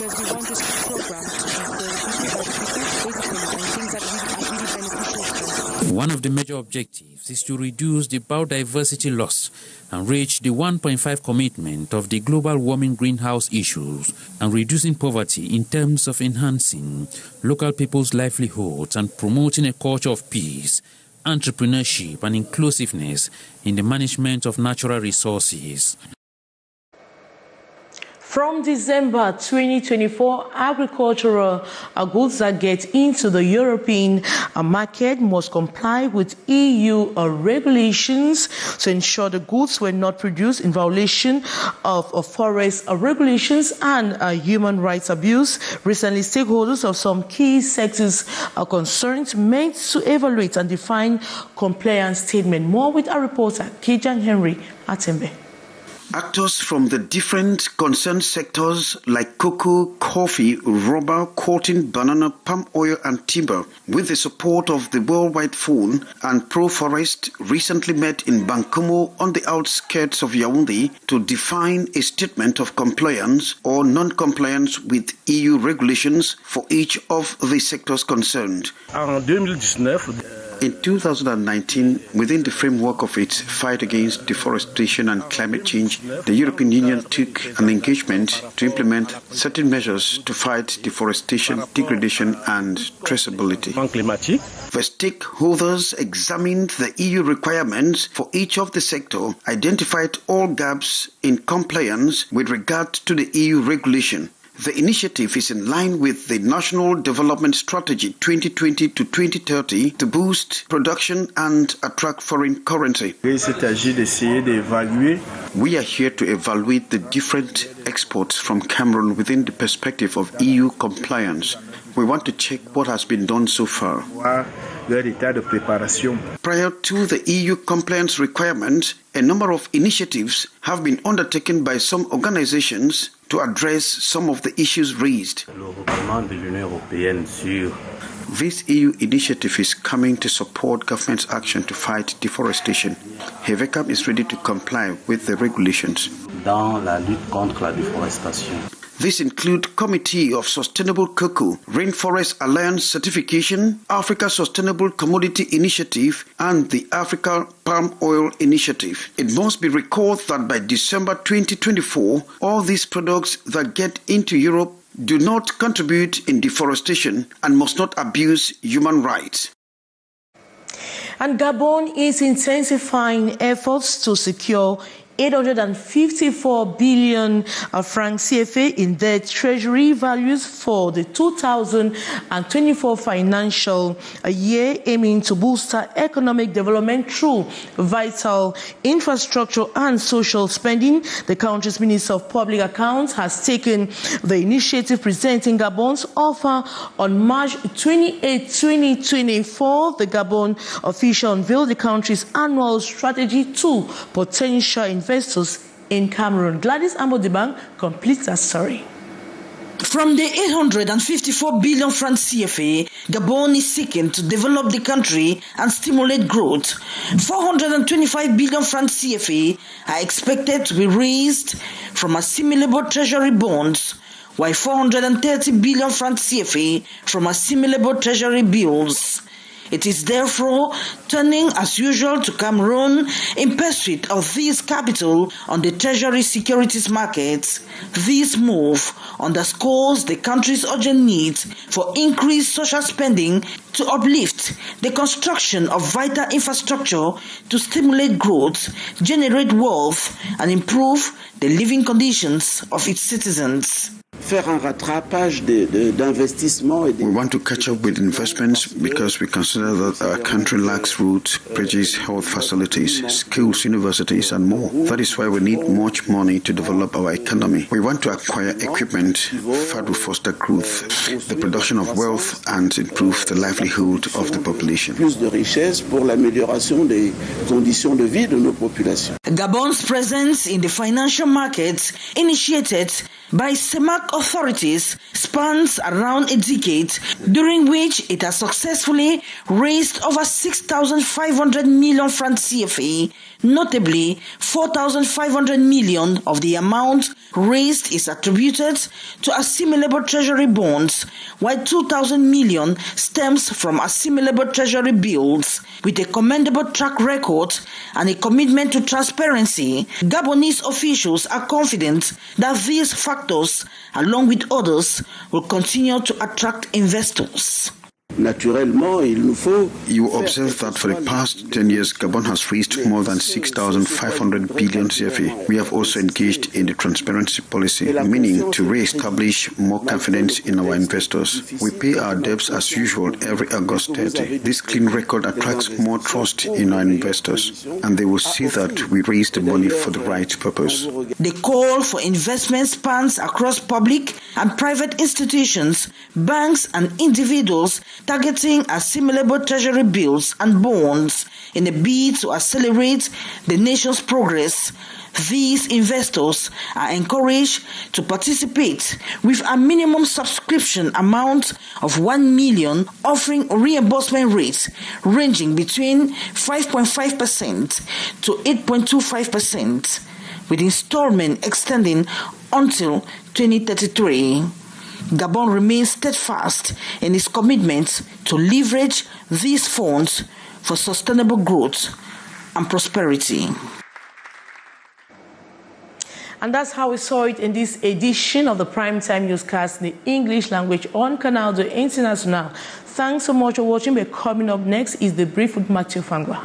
because we want this program to be for the people that we do basically and things that are really beneficial to them. One of the major objectives is to reduce the biodiversity loss and reach the 1.5 commitment of the global warming greenhouse issues and reducing poverty in terms of enhancing local people's livelihoods and promoting a culture of peace, entrepreneurship and inclusiveness in the management of natural resources. From December 2024, agricultural goods that get into the European market must comply with EU regulations to ensure the goods were not produced in violation of forest regulations and human rights abuse. Recently, stakeholders of some key sectors are concerned met to evaluate and define compliance statement. More with our reporter, Kijan Henry Atembe. Actors from the different concerned sectors like cocoa, coffee, rubber, cotton, banana, palm oil and timber, with the support of the Worldwide Fund and Pro-Forest, recently met in Bankomo on the outskirts of Yaoundé to define a statement of compliance or non-compliance with EU regulations for each of the sectors concerned. In 2019, within the framework of its fight against deforestation and climate change, the European Union took an engagement to implement certain measures to fight deforestation, degradation, and traceability. The stakeholders examined the EU requirements for each of the sector, identified all gaps in compliance with regard to the EU regulation. The initiative is in line with the National Development Strategy 2020 to 2030 to boost production and attract foreign currency. We are here to evaluate the different exports from Cameroon within the perspective of EU compliance. We want to check what has been done so far. Prior to the EU compliance requirement, a number of initiatives have been undertaken by some organizations to address some of the issues raised. This EU initiative is coming to support government's action to fight deforestation. HEVECAM is ready to comply with the regulations. These include Committee of Sustainable Cocoa, Rainforest Alliance Certification, Africa Sustainable Commodity Initiative, and the Africa Palm Oil Initiative. It must be recalled that by December 2024, all these products that get into Europe do not contribute in deforestation and must not abuse human rights. And Gabon is intensifying efforts to secure 854 billion francs CFA in their treasury values for the 2024 financial year, aiming to boost economic development through vital infrastructure and social spending. The country's Minister of Public Accounts has taken the initiative, presenting Gabon's offer on March 28, 2024. The Gabon official unveiled the country's annual strategy to potential investors in Cameroon. Gladys Ambodibang completes that story. From the 854 billion francs CFA, Gabon is seeking to develop the country and stimulate growth. 425 billion francs CFA are expected to be raised from assimilable treasury bonds, while 430 billion francs CFA from assimilable treasury bills. It is therefore turning as usual to Cameroon in pursuit of this capital on the treasury securities markets. This move underscores the country's urgent need for increased social spending to uplift the construction of vital infrastructure to stimulate growth, generate wealth, and improve the living conditions of its citizens. We want to catch up with investments because we consider that our country lacks roads, bridges, health facilities, schools, universities, and more. That is why we need much money to develop our economy. We want to acquire equipment that will foster growth, the production of wealth, and improve the livelihood of the population. Gabon's presence in the financial markets, initiated by CEMAC authorities, spans around a decade, during which it has successfully raised over 6,500 million francs CFA Notably, 4,500 million of the amount raised is attributed to assimilable treasury bonds, while 2,000 million stems from assimilable treasury bills. With a commendable track record and a commitment to transparency, Gabonese officials are confident that these factors, along with others, will continue to attract investors. You observe that for the past 10 years, Gabon has raised more than 6,500 billion CFA. We have also engaged in the transparency policy, meaning to re-establish more confidence in our investors. We pay our debts as usual every August 30. This clean record attracts more trust in our investors, and they will see that we raised the money for the right purpose. The call for investment spans across public and private institutions, banks and individuals targeting assimilable treasury bills and bonds in a bid to accelerate the nation's progress. These investors are encouraged to participate with a minimum subscription amount of 1 million, offering reimbursement rates ranging between 5.5% to 8.25%, with installment extending until 2033. Gabon remains steadfast in its commitment to leverage these funds for sustainable growth and prosperity. And that's how we saw it in this edition of the Primetime Newscast in the English language on Canal International. Thanks so much for watching. But coming up next is the brief with Matthew Fangwa.